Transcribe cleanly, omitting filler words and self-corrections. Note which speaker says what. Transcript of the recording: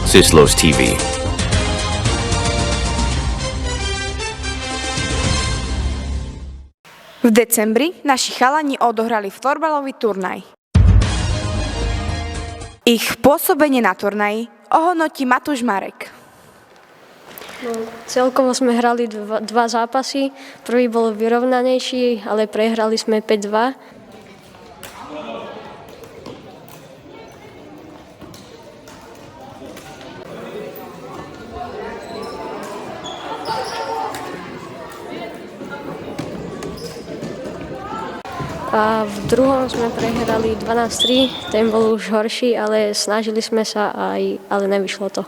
Speaker 1: Sislos TV.
Speaker 2: V decembri naši chalani odohrali florbalový turnaj. Ich pôsobenie na turnaji ohodnotí Matúš Marek.
Speaker 3: Celkovo sme hrali dva zápasy. Prvý bol vyrovnanejší, ale prehrali sme 5-2. A v druhom sme prehrali 12-3, ten bol už horší, ale snažili sme sa ale nevyšlo to.